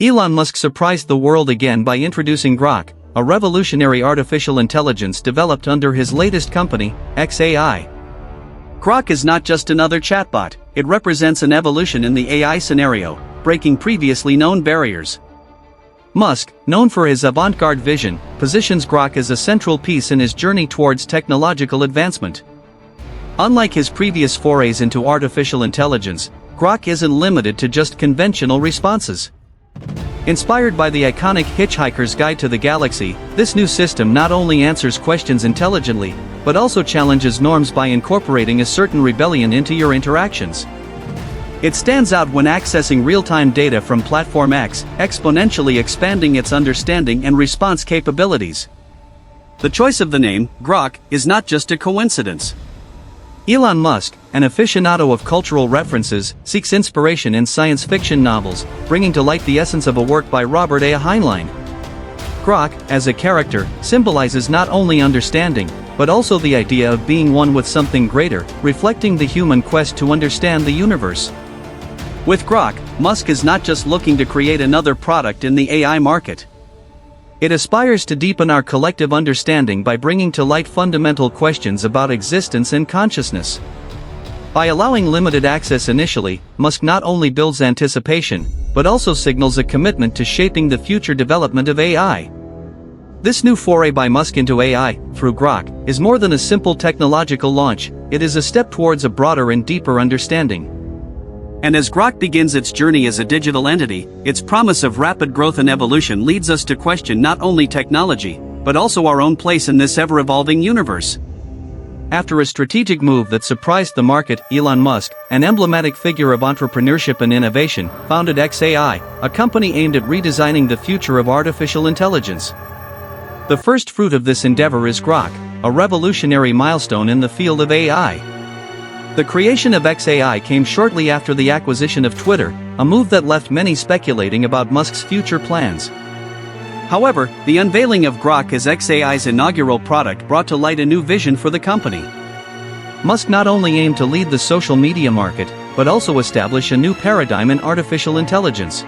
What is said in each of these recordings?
Elon Musk surprised the world again by introducing Grock, a revolutionary artificial intelligence developed under his latest company, xAI. Grock is not just another chatbot, it represents an evolution in the AI scenario, breaking previously known barriers. Musk, known for his avant-garde vision, positions Grock as a central piece in his journey towards technological advancement. Unlike his previous forays into artificial intelligence, Grock isn't limited to just conventional responses. Inspired by the iconic Hitchhiker's Guide to the Galaxy, this new system not only answers questions intelligently, but also challenges norms by incorporating a certain rebellion into your interactions. It stands out when accessing real-time data from Platform X, exponentially expanding its understanding and response capabilities. The choice of the name, Grock, is not just a coincidence. Elon Musk, an aficionado of cultural references, seeks inspiration in science fiction novels, bringing to light the essence of a work by Robert A. Heinlein. Grock, as a character, symbolizes not only understanding, but also the idea of being one with something greater, reflecting the human quest to understand the universe. With Grock, Musk is not just looking to create another product in the AI market. It aspires to deepen our collective understanding by bringing to light fundamental questions about existence and consciousness. By allowing limited access initially, Musk not only builds anticipation, but also signals a commitment to shaping the future development of AI. This new foray by Musk into AI, through Grock, is more than a simple technological launch, it is a step towards a broader and deeper understanding. And as Grock begins its journey as a digital entity, its promise of rapid growth and evolution leads us to question not only technology, but also our own place in this ever-evolving universe. After a strategic move that surprised the market, Elon Musk, an emblematic figure of entrepreneurship and innovation, founded xAI, a company aimed at redesigning the future of artificial intelligence. The first fruit of this endeavor is Grock, a revolutionary milestone in the field of AI. The creation of xAI came shortly after the acquisition of Twitter, a move that left many speculating about Musk's future plans. However, the unveiling of Grock as xAI's inaugural product brought to light a new vision for the company. Musk not only aimed to lead the social media market, but also establish a new paradigm in artificial intelligence.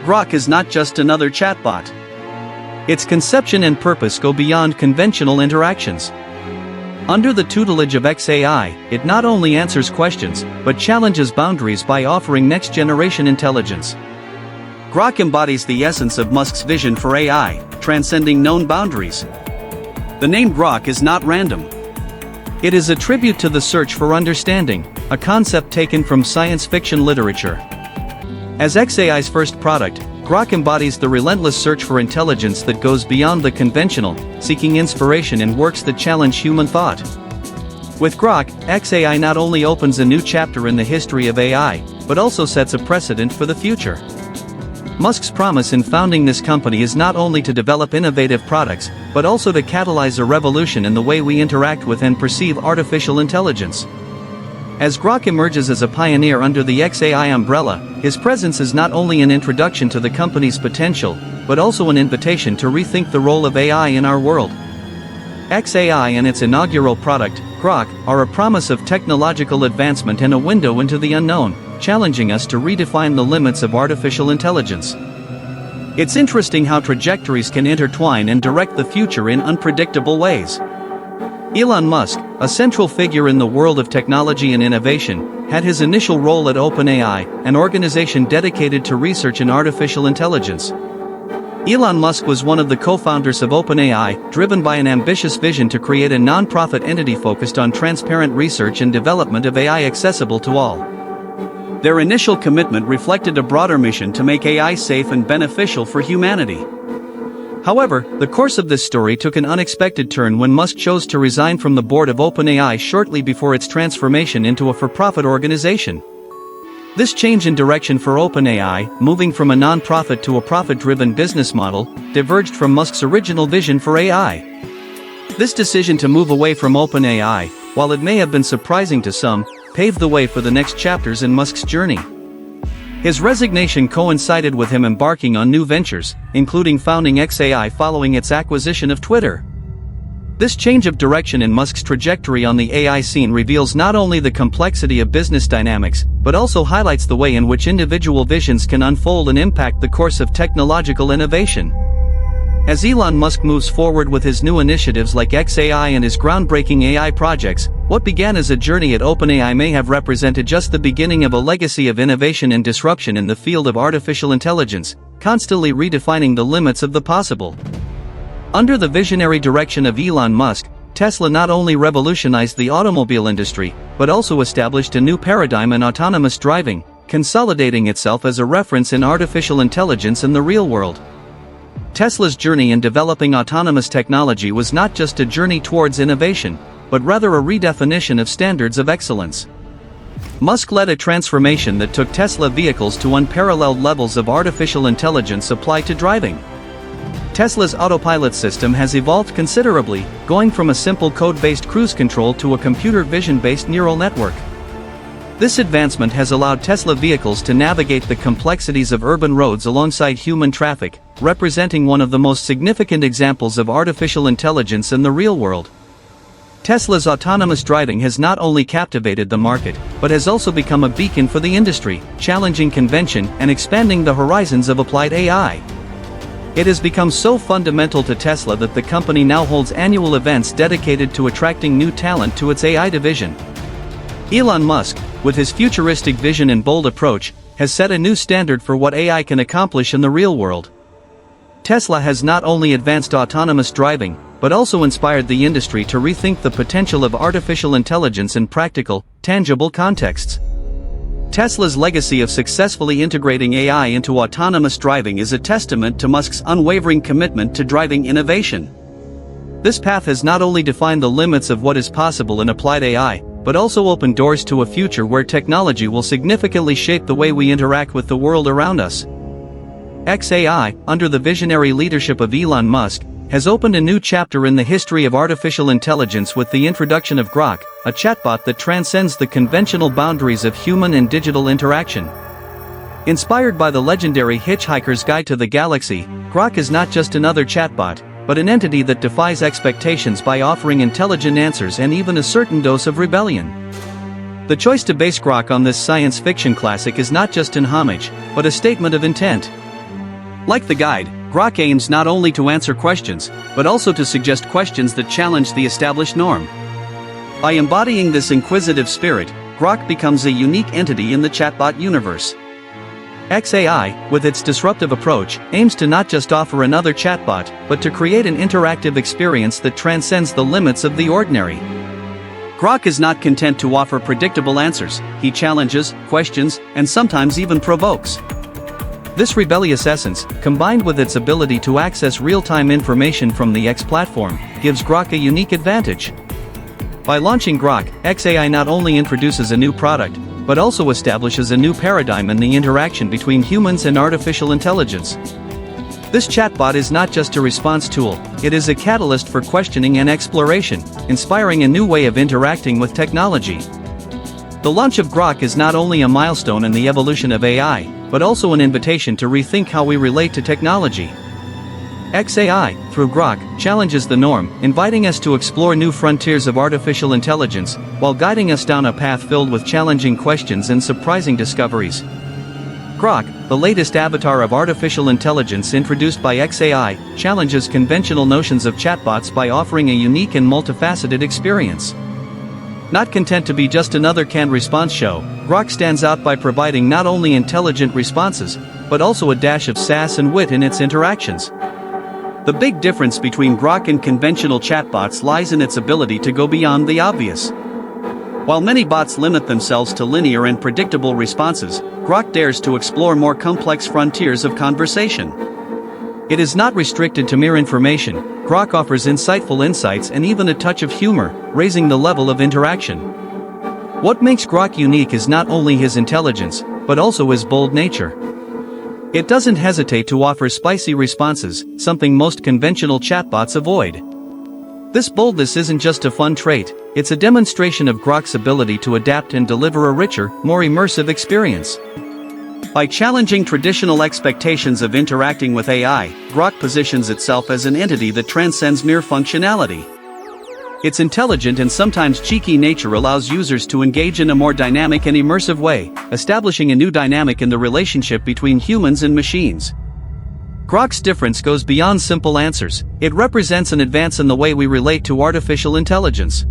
Grock is not just another chatbot. Its conception and purpose go beyond conventional interactions. Under the tutelage of xAI, it not only answers questions, but challenges boundaries by offering next-generation intelligence. Grock embodies the essence of Musk's vision for AI, transcending known boundaries. The name Grock is not random. It is a tribute to the search for understanding, a concept taken from science fiction literature. As xAI's first product, Grock embodies the relentless search for intelligence that goes beyond the conventional, seeking inspiration in works that challenge human thought. With Grock, xAI not only opens a new chapter in the history of AI, but also sets a precedent for the future. Musk's promise in founding this company is not only to develop innovative products, but also to catalyze a revolution in the way we interact with and perceive artificial intelligence. As Grock emerges as a pioneer under the xAI umbrella, his presence is not only an introduction to the company's potential, but also an invitation to rethink the role of AI in our world. xAI and its inaugural product, Grock, are a promise of technological advancement and a window into the unknown, challenging us to redefine the limits of artificial intelligence. It's interesting how trajectories can intertwine and direct the future in unpredictable ways. Elon Musk, a central figure in the world of technology and innovation, had his initial role at OpenAI, an organization dedicated to research in artificial intelligence. Elon Musk was one of the co-founders of OpenAI, driven by an ambitious vision to create a non-profit entity focused on transparent research and development of AI accessible to all. Their initial commitment reflected a broader mission to make AI safe and beneficial for humanity. However, the course of this story took an unexpected turn when Musk chose to resign from the board of OpenAI shortly before its transformation into a for-profit organization. This change in direction for OpenAI, moving from a non-profit to a profit-driven business model, diverged from Musk's original vision for AI. This decision to move away from OpenAI, while it may have been surprising to some, paved the way for the next chapters in Musk's journey. His resignation coincided with him embarking on new ventures, including founding xAI following its acquisition of Twitter. This change of direction in Musk's trajectory on the AI scene reveals not only the complexity of business dynamics, but also highlights the way in which individual visions can unfold and impact the course of technological innovation. As Elon Musk moves forward with his new initiatives like XAI and his groundbreaking AI projects, what began as a journey at OpenAI may have represented just the beginning of a legacy of innovation and disruption in the field of artificial intelligence, constantly redefining the limits of the possible. Under the visionary direction of Elon Musk, Tesla not only revolutionized the automobile industry, but also established a new paradigm in autonomous driving, consolidating itself as a reference in artificial intelligence in the real world. Tesla's journey in developing autonomous technology was not just a journey towards innovation, but rather a redefinition of standards of excellence. Musk led a transformation that took Tesla vehicles to unparalleled levels of artificial intelligence applied to driving. Tesla's autopilot system has evolved considerably, going from a simple code-based cruise control to a computer vision-based neural network. This advancement has allowed Tesla vehicles to navigate the complexities of urban roads alongside human traffic, representing one of the most significant examples of artificial intelligence in the real world. Tesla's autonomous driving has not only captivated the market, but has also become a beacon for the industry, challenging convention and expanding the horizons of applied AI. It has become so fundamental to Tesla that the company now holds annual events dedicated to attracting new talent to its AI division. Elon Musk, with his futuristic vision and bold approach, has set a new standard for what AI can accomplish in the real world. Tesla has not only advanced autonomous driving, but also inspired the industry to rethink the potential of artificial intelligence in practical, tangible contexts. Tesla's legacy of successfully integrating AI into autonomous driving is a testament to Musk's unwavering commitment to driving innovation. This path has not only defined the limits of what is possible in applied AI, but also opened doors to a future where technology will significantly shape the way we interact with the world around us. XAI, under the visionary leadership of Elon Musk, has opened a new chapter in the history of artificial intelligence with the introduction of Grock, a chatbot that transcends the conventional boundaries of human and digital interaction. Inspired by the legendary Hitchhiker's Guide to the Galaxy, Grock is not just another chatbot, but an entity that defies expectations by offering intelligent answers and even a certain dose of rebellion. The choice to base Grock on this science fiction classic is not just an homage, but a statement of intent. Like the guide, Grock aims not only to answer questions, but also to suggest questions that challenge the established norm. By embodying this inquisitive spirit, Grock becomes a unique entity in the chatbot universe. XAI, with its disruptive approach, aims to not just offer another chatbot, but to create an interactive experience that transcends the limits of the ordinary. Grock is not content to offer predictable answers, he challenges, questions, and sometimes even provokes. This rebellious essence, combined with its ability to access real-time information from the X platform, gives Grock a unique advantage. By launching Grock, XAI not only introduces a new product, but also establishes a new paradigm in the interaction between humans and artificial intelligence. This chatbot is not just a response tool, it is a catalyst for questioning and exploration, inspiring a new way of interacting with technology. The launch of Grock is not only a milestone in the evolution of AI, but also an invitation to rethink how we relate to technology. XAI, through Grock, challenges the norm, inviting us to explore new frontiers of artificial intelligence, while guiding us down a path filled with challenging questions and surprising discoveries. Grock, the latest avatar of artificial intelligence introduced by XAI, challenges conventional notions of chatbots by offering a unique and multifaceted experience. Not content to be just another canned response show, Grock stands out by providing not only intelligent responses, but also a dash of sass and wit in its interactions. The big difference between Grock and conventional chatbots lies in its ability to go beyond the obvious. While many bots limit themselves to linear and predictable responses, Grock dares to explore more complex frontiers of conversation. It is not restricted to mere information. Grock offers insightful insights and even a touch of humor, raising the level of interaction. What makes Grock unique is not only his intelligence, but also his bold nature. It doesn't hesitate to offer spicy responses, something most conventional chatbots avoid. This boldness isn't just a fun trait, it's a demonstration of Grock's ability to adapt and deliver a richer, more immersive experience. By challenging traditional expectations of interacting with AI, Grock positions itself as an entity that transcends mere functionality. Its intelligent and sometimes cheeky nature allows users to engage in a more dynamic and immersive way, establishing a new dynamic in the relationship between humans and machines. Grock's difference goes beyond simple answers. It represents an advance in the way we relate to artificial intelligence.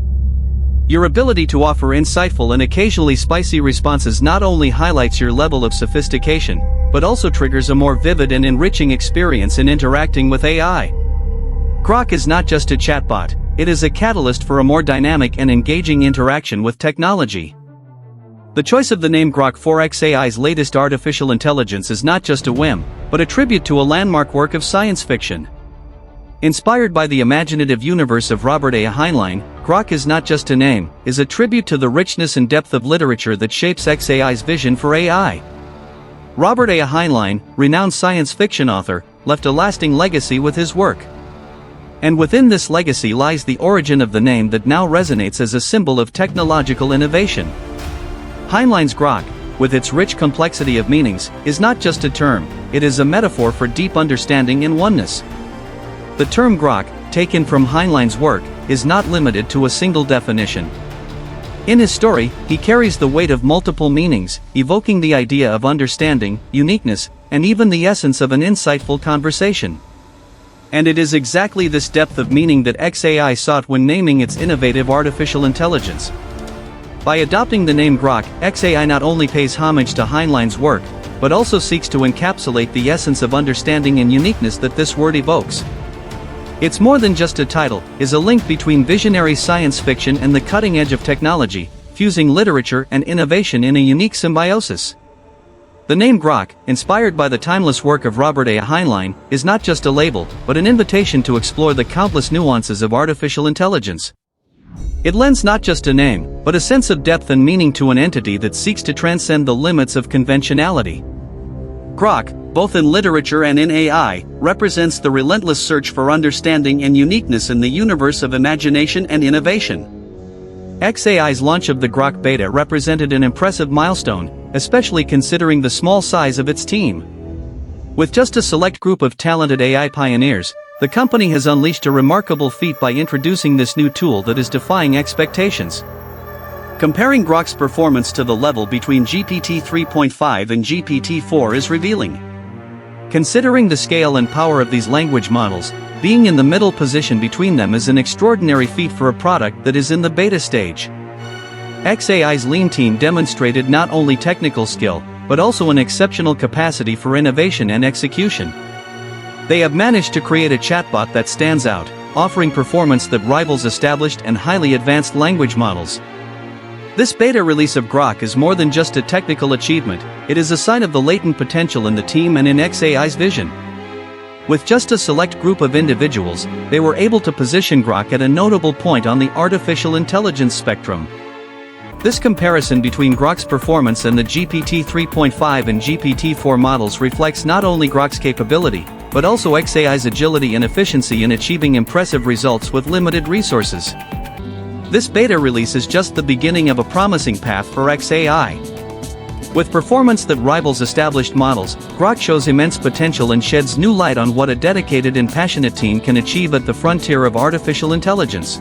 Your ability to offer insightful and occasionally spicy responses not only highlights your level of sophistication, but also triggers a more vivid and enriching experience in interacting with AI. Grock is not just a chatbot, it is a catalyst for a more dynamic and engaging interaction with technology. The choice of the name Grock for xAI's latest artificial intelligence is not just a whim, but a tribute to a landmark work of science fiction. Inspired by the imaginative universe of Robert A. Heinlein, Grock is not just a name, is a tribute to the richness and depth of literature that shapes xAI's vision for AI. Robert A. Heinlein, renowned science fiction author, left a lasting legacy with his work. And within this legacy lies the origin of the name that now resonates as a symbol of technological innovation. Heinlein's Grock, with its rich complexity of meanings, is not just a term, it is a metaphor for deep understanding and oneness. The term Grock, taken from Heinlein's work, is not limited to a single definition. In his story, he carries the weight of multiple meanings, evoking the idea of understanding, uniqueness, and even the essence of an insightful conversation. And it is exactly this depth of meaning that xAI sought when naming its innovative artificial intelligence. By adopting the name Grock, xAI not only pays homage to Heinlein's work, but also seeks to encapsulate the essence of understanding and uniqueness that this word evokes. It's more than just a title, it's a link between visionary science fiction and the cutting edge of technology, fusing literature and innovation in a unique symbiosis. The name Grock, inspired by the timeless work of Robert A. Heinlein, is not just a label, but an invitation to explore the countless nuances of artificial intelligence. It lends not just a name, but a sense of depth and meaning to an entity that seeks to transcend the limits of conventionality. Grock, both in literature and in AI, represents the relentless search for understanding and uniqueness in the universe of imagination and innovation. xAI's launch of the Grock beta represented an impressive milestone, especially considering the small size of its team. With just a select group of talented AI pioneers, the company has unleashed a remarkable feat by introducing this new tool that is defying expectations. Comparing Grock's performance to the level between GPT 3.5 and GPT-4 is revealing. Considering the scale and power of these language models, being in the middle position between them is an extraordinary feat for a product that is in the beta stage. xAI's lean team demonstrated not only technical skill, but also an exceptional capacity for innovation and execution. They have managed to create a chatbot that stands out, offering performance that rivals established and highly advanced language models. This beta release of Grock is more than just a technical achievement, it is a sign of the latent potential in the team and in xAI's vision. With just a select group of individuals, they were able to position Grock at a notable point on the artificial intelligence spectrum. This comparison between Grock's performance and the GPT 3.5 and GPT-4 models reflects not only Grock's capability, but also xAI's agility and efficiency in achieving impressive results with limited resources. This beta release is just the beginning of a promising path for xAI. With performance that rivals established models, Grock shows immense potential and sheds new light on what a dedicated and passionate team can achieve at the frontier of artificial intelligence.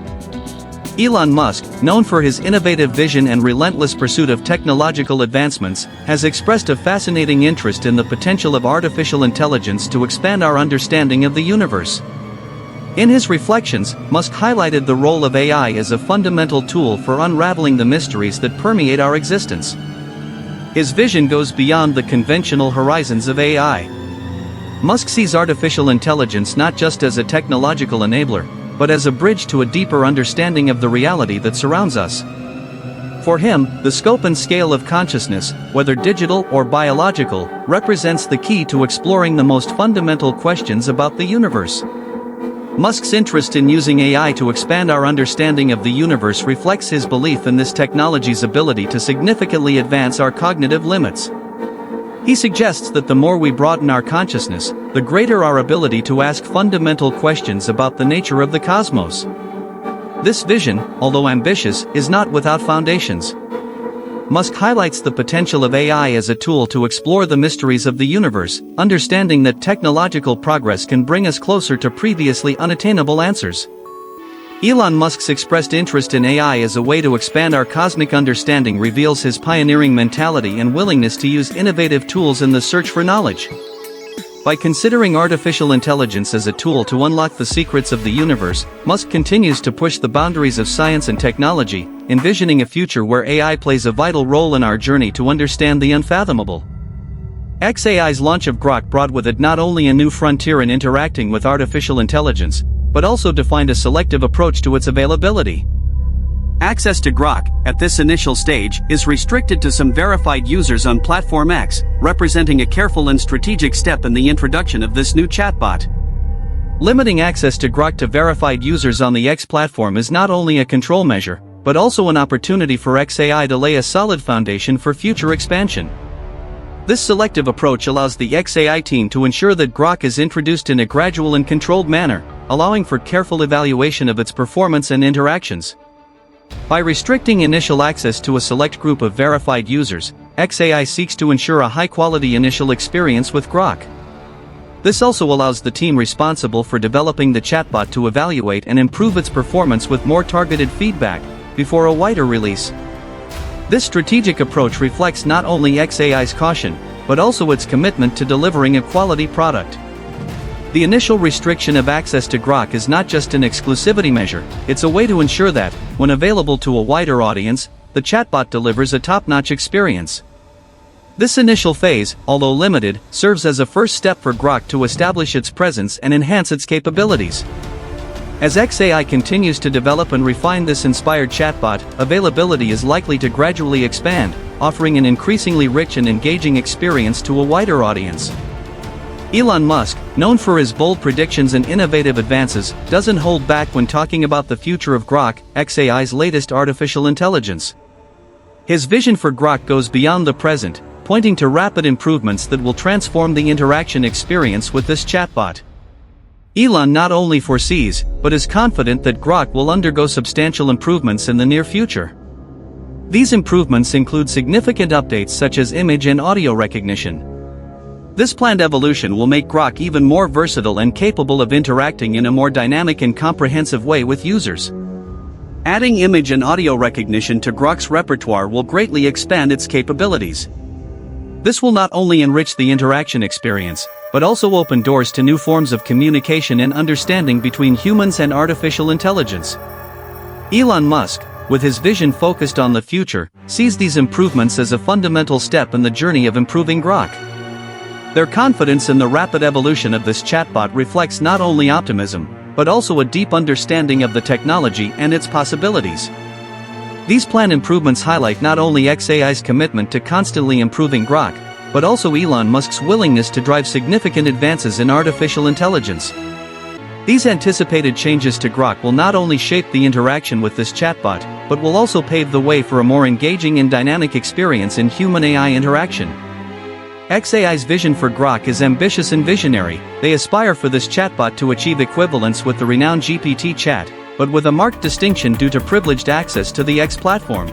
Elon Musk, known for his innovative vision and relentless pursuit of technological advancements, has expressed a fascinating interest in the potential of artificial intelligence to expand our understanding of the universe. In his reflections, Musk highlighted the role of AI as a fundamental tool for unraveling the mysteries that permeate our existence. His vision goes beyond the conventional horizons of AI. Musk sees artificial intelligence not just as a technological enabler, but as a bridge to a deeper understanding of the reality that surrounds us. For him, the scope and scale of consciousness, whether digital or biological, represents the key to exploring the most fundamental questions about the universe. Musk's interest in using AI to expand our understanding of the universe reflects his belief in this technology's ability to significantly advance our cognitive limits. He suggests that the more we broaden our consciousness, the greater our ability to ask fundamental questions about the nature of the cosmos. This vision, although ambitious, is not without foundations. Musk highlights the potential of AI as a tool to explore the mysteries of the universe, understanding that technological progress can bring us closer to previously unattainable answers. Elon Musk's expressed interest in AI as a way to expand our cosmic understanding reveals his pioneering mentality and willingness to use innovative tools in the search for knowledge. By considering artificial intelligence as a tool to unlock the secrets of the universe, Musk continues to push the boundaries of science and technology, envisioning a future where AI plays a vital role in our journey to understand the unfathomable. xAI's launch of Grock brought with it not only a new frontier in interacting with artificial intelligence, but also defined a selective approach to its availability. Access to Grock, at this initial stage, is restricted to some verified users on Platform X, representing a careful and strategic step in the introduction of this new chatbot. Limiting access to Grock to verified users on the X platform is not only a control measure, but also an opportunity for xAI to lay a solid foundation for future expansion. This selective approach allows the xAI team to ensure that Grock is introduced in a gradual and controlled manner, allowing for careful evaluation of its performance and interactions. By restricting initial access to a select group of verified users, xAI seeks to ensure a high-quality initial experience with Grock. This also allows the team responsible for developing the chatbot to evaluate and improve its performance with more targeted feedback before a wider release. This strategic approach reflects not only xAI's caution, but also its commitment to delivering a quality product. The initial restriction of access to Grock is not just an exclusivity measure, it's a way to ensure that, when available to a wider audience, the chatbot delivers a top-notch experience. This initial phase, although limited, serves as a first step for Grock to establish its presence and enhance its capabilities. As xAI continues to develop and refine this inspired chatbot, availability is likely to gradually expand, offering an increasingly rich and engaging experience to a wider audience. Elon Musk, known for his bold predictions and innovative advances, doesn't hold back when talking about the future of Grock, xAI's latest artificial intelligence. His vision for Grock goes beyond the present, pointing to rapid improvements that will transform the interaction experience with this chatbot. Elon not only foresees, but is confident that Grock will undergo substantial improvements in the near future. These improvements include significant updates such as image and audio recognition. This planned evolution will make Grock even more versatile and capable of interacting in a more dynamic and comprehensive way with users. Adding image and audio recognition to Grock's repertoire will greatly expand its capabilities. This will not only enrich the interaction experience, but also open doors to new forms of communication and understanding between humans and artificial intelligence. Elon Musk, with his vision focused on the future, sees these improvements as a fundamental step in the journey of improving Grock. Their confidence in the rapid evolution of this chatbot reflects not only optimism, but also a deep understanding of the technology and its possibilities. These planned improvements highlight not only xAI's commitment to constantly improving Grock, but also Elon Musk's willingness to drive significant advances in artificial intelligence. These anticipated changes to Grock will not only shape the interaction with this chatbot, but will also pave the way for a more engaging and dynamic experience in human-AI interaction. xAI's vision for Grock is ambitious and visionary. They aspire for this chatbot to achieve equivalence with the renowned GPT chat, but with a marked distinction due to privileged access to the X platform.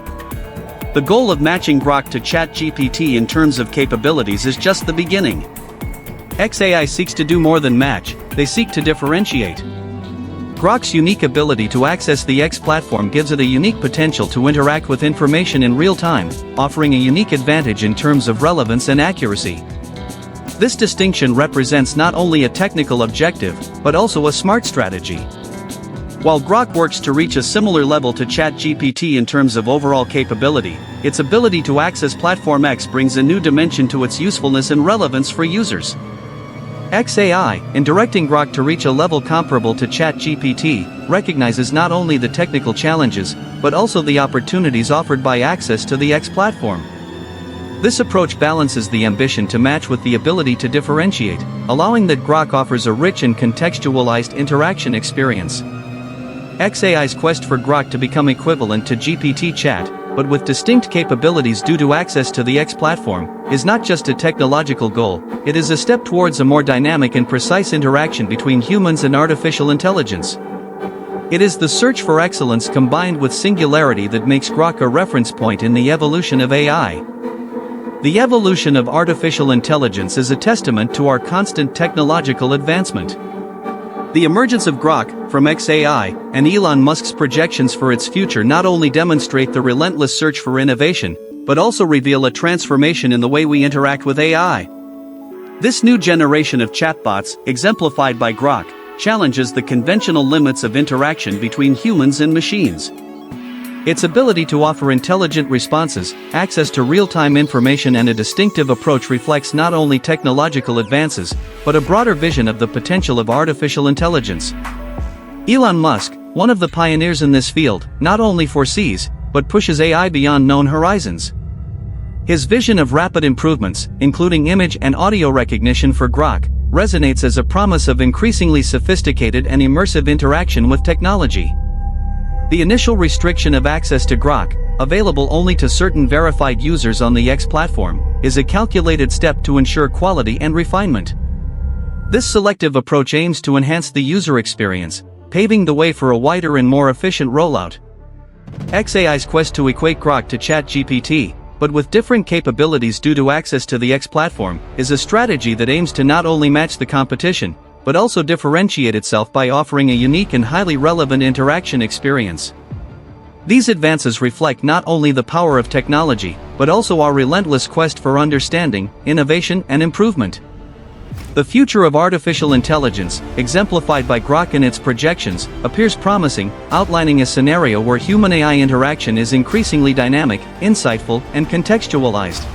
The goal of matching Grock to ChatGPT in terms of capabilities is just the beginning. xAI seeks to do more than match, they seek to differentiate. Grock's unique ability to access the X platform gives it a unique potential to interact with information in real time, offering a unique advantage in terms of relevance and accuracy. This distinction represents not only a technical objective, but also a smart strategy. While Grock works to reach a similar level to ChatGPT in terms of overall capability, its ability to access Platform X brings a new dimension to its usefulness and relevance for users. xAI, in directing Grock to reach a level comparable to ChatGPT, recognizes not only the technical challenges, but also the opportunities offered by access to the X platform. This approach balances the ambition to match with the ability to differentiate, allowing that Grock offers a rich and contextualized interaction experience. xAI's quest for Grock to become equivalent to GPT chat, but with distinct capabilities due to access to the X platform, is not just a technological goal, it is a step towards a more dynamic and precise interaction between humans and artificial intelligence. It is the search for excellence combined with singularity that makes Grock a reference point in the evolution of AI. The evolution of artificial intelligence is a testament to our constant technological advancement. The emergence of Grock, from XAI, and Elon Musk's projections for its future not only demonstrate the relentless search for innovation, but also reveal a transformation in the way we interact with AI. This new generation of chatbots, exemplified by Grock, challenges the conventional limits of interaction between humans and machines. Its ability to offer intelligent responses, access to real-time information and a distinctive approach reflects not only technological advances, but a broader vision of the potential of artificial intelligence. Elon Musk, one of the pioneers in this field, not only foresees, but pushes AI beyond known horizons. His vision of rapid improvements, including image and audio recognition for Grock, resonates as a promise of increasingly sophisticated and immersive interaction with technology. The initial restriction of access to Grock, available only to certain verified users on the X platform, is a calculated step to ensure quality and refinement. This selective approach aims to enhance the user experience, paving the way for a wider and more efficient rollout. XAI's quest to equate Grock to ChatGPT, but with different capabilities due to access to the X platform, is a strategy that aims to not only match the competition, but also differentiate itself by offering a unique and highly relevant interaction experience. These advances reflect not only the power of technology, but also our relentless quest for understanding, innovation, and improvement. The future of artificial intelligence, exemplified by Grock and its projections, appears promising, outlining a scenario where human-AI interaction is increasingly dynamic, insightful, and contextualized.